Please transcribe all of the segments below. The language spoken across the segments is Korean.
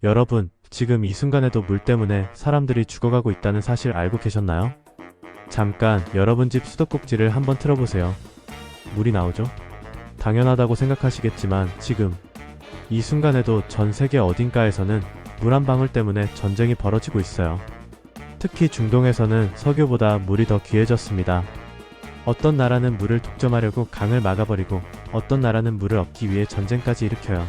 여러분, 지금 이 순간에도 물 때문에 사람들이 죽어가고 있다는 사실 알고 계셨나요? 잠깐 여러분 집 수도꼭지를 한번 틀어보세요. 물이 나오죠? 당연하다고 생각하시겠지만 지금 이 순간에도 전 세계 어딘가에서는 물 한 방울 때문에 전쟁이 벌어지고 있어요. 특히 중동에서는 석유보다 물이 더 귀해졌습니다. 어떤 나라는 물을 독점하려고 강을 막아버리고 어떤 나라는 물을 얻기 위해 전쟁까지 일으켜요.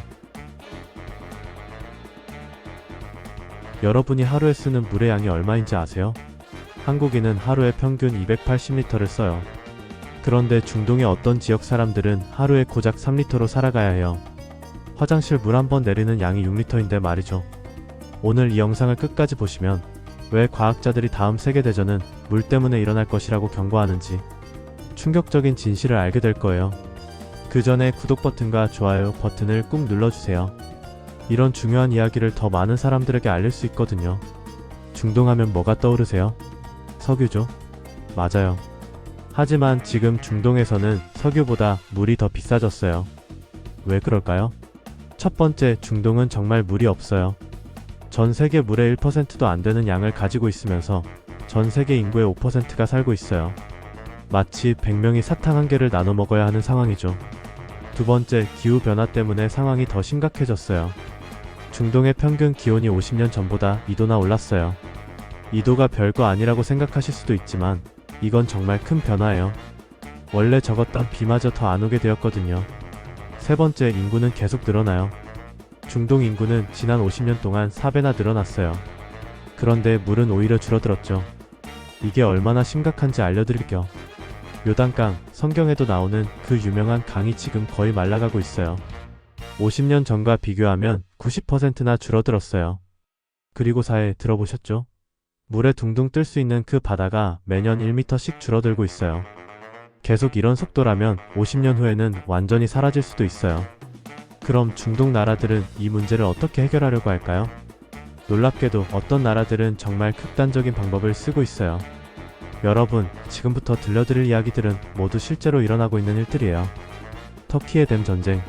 여러분이 하루에 쓰는 물의 양이 얼마인지 아세요? 한국인은 하루에 평균 280리터를 써요. 그런데 중동의 어떤 지역 사람들은 하루에 고작 3리터로 살아가야 해요. 화장실 물 한 번 내리는 양이 6리터인데 말이죠. 오늘 이 영상을 끝까지 보시면 왜 과학자들이 다음 세계대전은 물 때문에 일어날 것이라고 경고하는지 충격적인 진실을 알게 될 거예요. 그 전에 구독 버튼과 좋아요 버튼을 꾹 눌러주세요. 이런 중요한 이야기를 더 많은 사람들에게 알릴 수 있거든요. 중동하면 뭐가 떠오르세요? 석유죠? 맞아요. 하지만 지금 중동에서는 석유보다 물이 더 비싸졌어요. 왜 그럴까요? 첫 번째, 중동은 정말 물이 없어요. 전 세계 물의 1%도 안 되는 양을 가지고 있으면서 전 세계 인구의 5%가 살고 있어요. 마치 100명이 사탕 한 개를 나눠 먹어야 하는 상황이죠. 두 번째, 기후변화 때문에 상황이 더 심각해졌어요. 중동의 평균 기온이 50년 전보다 2도나 올랐어요. 2도가 별거 아니라고 생각하실 수도 있지만 이건 정말 큰 변화예요. 원래 적었던 비마저 더 안 오게 되었거든요. 세 번째, 인구는 계속 늘어나요. 중동 인구는 지난 50년 동안 4배나 늘어났어요. 그런데 물은 오히려 줄어들었죠. 이게 얼마나 심각한지 알려드릴게요. 요단강, 성경에도 나오는 그 유명한 강이 지금 거의 말라가고 있어요. 50년 전과 비교하면 90%나 줄어들었어요. 그리고 사해 들어보셨죠? 물에 둥둥 뜰 수 있는 그 바다가 매년 1m씩 줄어들고 있어요. 계속 이런 속도라면 50년 후에는 완전히 사라질 수도 있어요. 그럼 중동 나라들은 이 문제를 어떻게 해결하려고 할까요? 놀랍게도 어떤 나라들은 정말 극단적인 방법을 쓰고 있어요. 여러분, 지금부터 들려드릴 이야기들은 모두 실제로 일어나고 있는 일들이에요. 터키의 댐 전쟁.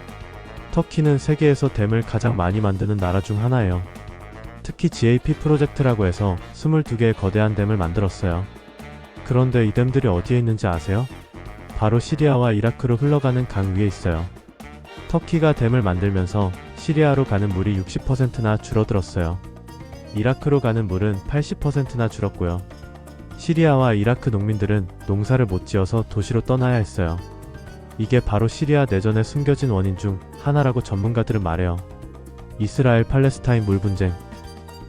터키는 세계에서 댐을 가장 많이 만드는 나라 중 하나예요. 특히 GAP 프로젝트라고 해서 22개의 거대한 댐을 만들었어요. 그런데 이 댐들이 어디에 있는지 아세요? 바로 시리아와 이라크로 흘러가는 강 위에 있어요. 터키가 댐을 만들면서 시리아로 가는 물이 60%나 줄어들었어요. 이라크로 가는 물은 80%나 줄었고요. 시리아와 이라크 농민들은 농사를 못 지어서 도시로 떠나야 했어요. 이게 바로 시리아 내전에 숨겨진 원인 중 하나라고 전문가들은 말해요. 이스라엘 팔레스타인 물 분쟁.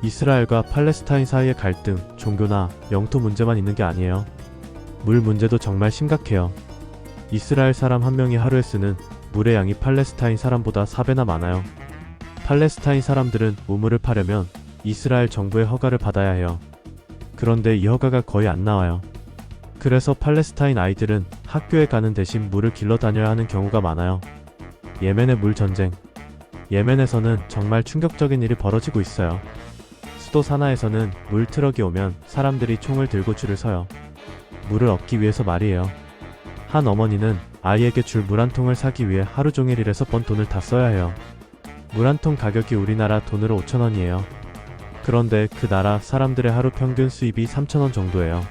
이스라엘과 팔레스타인 사이의 갈등, 종교나 영토 문제만 있는 게 아니에요. 물 문제도 정말 심각해요. 이스라엘 사람 한 명이 하루에 쓰는 물의 양이 팔레스타인 사람보다 4배나 많아요. 팔레스타인 사람들은 우물을 파려면 이스라엘 정부의 허가를 받아야 해요. 그런데 이 허가가 거의 안 나와요. 그래서 팔레스타인 아이들은 학교에 가는 대신 물을 길러 다녀야 하는 경우가 많아요. 예멘의 물 전쟁. 예멘에서는 정말 충격적인 일이 벌어지고 있어요. 수도 사나에서는 물 트럭이 오면 사람들이 총을 들고 줄을 서요. 물을 얻기 위해서 말이에요. 한 어머니는 아이에게 줄 물 한 통을 사기 위해 하루 종일 일해서 번 돈을 다 써야 해요. 물 한 통 가격이 우리나라 돈으로 5,000원이에요. 그런데 그 나라 사람들의 하루 평균 수입이 3,000원 정도예요.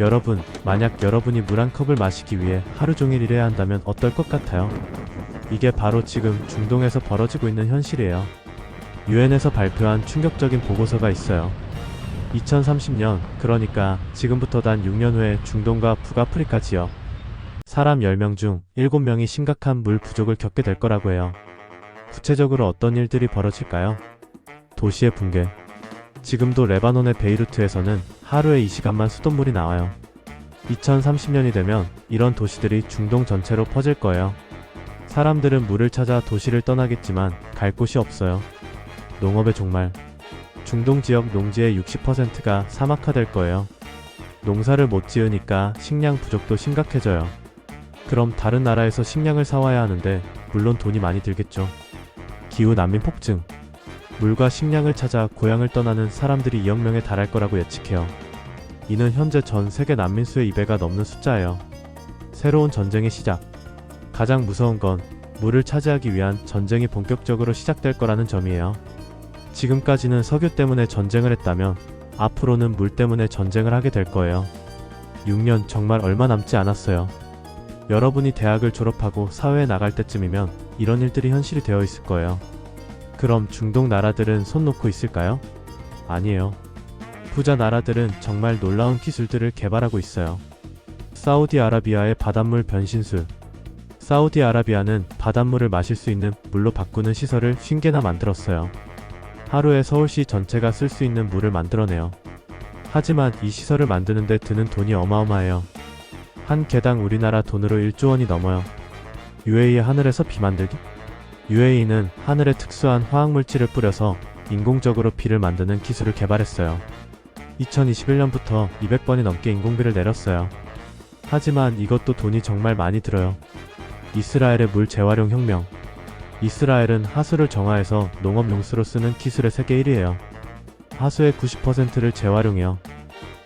여러분, 만약 여러분이 물 한 컵을 마시기 위해 하루 종일 일해야 한다면 어떨 것 같아요? 이게 바로 지금 중동에서 벌어지고 있는 현실이에요. 유엔에서 발표한 충격적인 보고서가 있어요. 2030년, 그러니까 지금부터 단 6년 후에 중동과 북아프리카 지역 사람 10명 중 7명이 심각한 물 부족을 겪게 될 거라고 해요. 구체적으로 어떤 일들이 벌어질까요? 도시의 붕괴. 지금도 레바논의 베이루트에서는 하루에 이 시간만 수돗물이 나와요. 2030년이 되면 이런 도시들이 중동 전체로 퍼질 거예요. 사람들은 물을 찾아 도시를 떠나겠지만 갈 곳이 없어요. 농업의 종말. 중동 지역 농지의 60%가 사막화될 거예요. 농사를 못 지으니까 식량 부족도 심각해져요. 그럼 다른 나라에서 식량을 사와야 하는데 물론 돈이 많이 들겠죠. 기후 난민 폭증. 물과 식량을 찾아 고향을 떠나는 사람들이 2억 명에 달할 거라고 예측해요. 이는 현재 전 세계 난민 수의 2배가 넘는 숫자예요. 새로운 전쟁의 시작. 가장 무서운 건 물을 차지하기 위한 전쟁이 본격적으로 시작될 거라는 점이에요. 지금까지는 석유 때문에 전쟁을 했다면 앞으로는 물 때문에 전쟁을 하게 될 거예요. 6년 정말 얼마 남지 않았어요. 여러분이 대학을 졸업하고 사회에 나갈 때쯤이면 이런 일들이 현실이 되어 있을 거예요. 그럼 중동 나라들은 손 놓고 있을까요? 아니에요. 부자 나라들은 정말 놀라운 기술들을 개발하고 있어요. 사우디아라비아의 바닷물 변신술. 사우디아라비아는 바닷물을 마실 수 있는 물로 바꾸는 시설을 50개나 만들었어요. 하루에 서울시 전체가 쓸 수 있는 물을 만들어내요. 하지만 이 시설을 만드는데 드는 돈이 어마어마해요. 한 개당 우리나라 돈으로 1조 원이 넘어요. UAE 하늘에서 비 만들기? UAE는 하늘에 특수한 화학물질을 뿌려서 인공적으로 비를 만드는 기술을 개발했어요. 2021년부터 200번이 넘게 인공비를 내렸어요. 하지만 이것도 돈이 정말 많이 들어요. 이스라엘의 물 재활용 혁명. 이스라엘은 하수를 정화해서 농업용수로 쓰는 기술의 세계 1위예요. 하수의 90%를 재활용해요.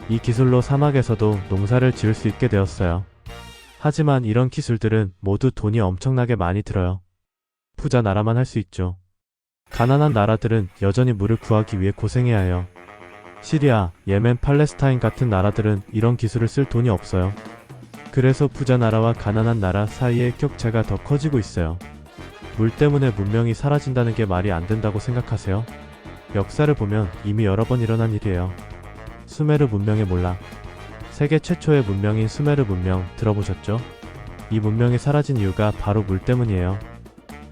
이 기술로 사막에서도 농사를 지을 수 있게 되었어요. 하지만 이런 기술들은 모두 돈이 엄청나게 많이 들어요. 부자 나라만 할 수 있죠. 가난한 나라들은 여전히 물을 구하기 위해 고생해야 해요. 시리아, 예멘, 팔레스타인 같은 나라들은 이런 기술을 쓸 돈이 없어요. 그래서 부자 나라와 가난한 나라 사이의 격차가 더 커지고 있어요. 물 때문에 문명이 사라진다는 게 말이 안 된다고 생각하세요? 역사를 보면 이미 여러 번 일어난 일이에요. 수메르 문명의 몰락. 세계 최초의 문명인 수메르 문명 들어보셨죠? 이 문명이 사라진 이유가 바로 물 때문이에요.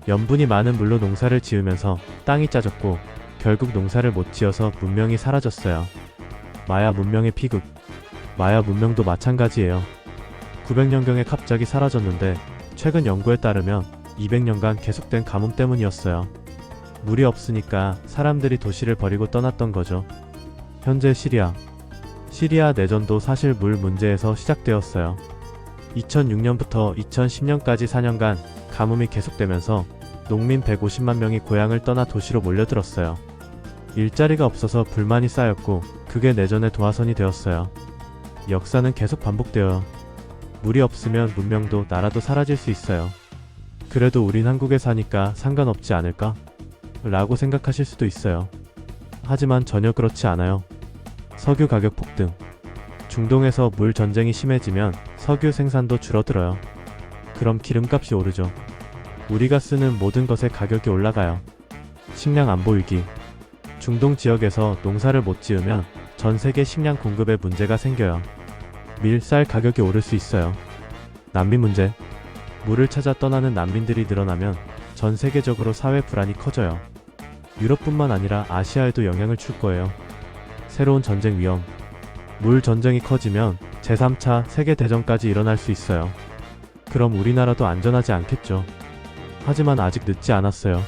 염분이 많은 물로 농사를 지으면서 땅이 짜졌고 결국 농사를 못 지어서 문명이 사라졌어요. 마야 문명의 피급. 마야 문명도 마찬가지예요. 900년경에 갑자기 사라졌는데 최근 연구에 따르면 200년간 계속된 가뭄 때문이었어요. 물이 없으니까 사람들이 도시를 버리고 떠났던 거죠. 현재 시리아 내전도 사실 물 문제에서 시작되었어요. 2006년부터 2010년까지 4년간 가뭄이 계속되면서 농민 150만 명이 고향을 떠나 도시로 몰려들었어요. 일자리가 없어서 불만이 쌓였고 그게 내전의 도화선이 되었어요. 역사는 계속 반복되어요. 물이 없으면 문명도 나라도 사라질 수 있어요. 그래도 우린 한국에 사니까 상관없지 않을까? 라고 생각하실 수도 있어요. 하지만 전혀 그렇지 않아요. 석유 가격 폭등. 중동에서 물 전쟁이 심해지면 석유 생산도 줄어들어요. 그럼 기름값이 오르죠. 우리가 쓰는 모든 것의 가격이 올라가요. 식량 안보 위기. 중동 지역에서 농사를 못 지으면 전 세계 식량 공급에 문제가 생겨요. 밀, 쌀 가격이 오를 수 있어요. 난민 문제. 물을 찾아 떠나는 난민들이 늘어나면 전 세계적으로 사회 불안이 커져요. 유럽뿐만 아니라 아시아에도 영향을 줄 거예요. 새로운 전쟁 위험. 물 전쟁이 커지면 제3차 세계대전까지 일어날 수 있어요. 그럼 우리나라도 안전하지 않겠죠. 하지만 아직 늦지 않았어요.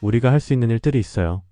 우리가 할 수 있는 일들이 있어요.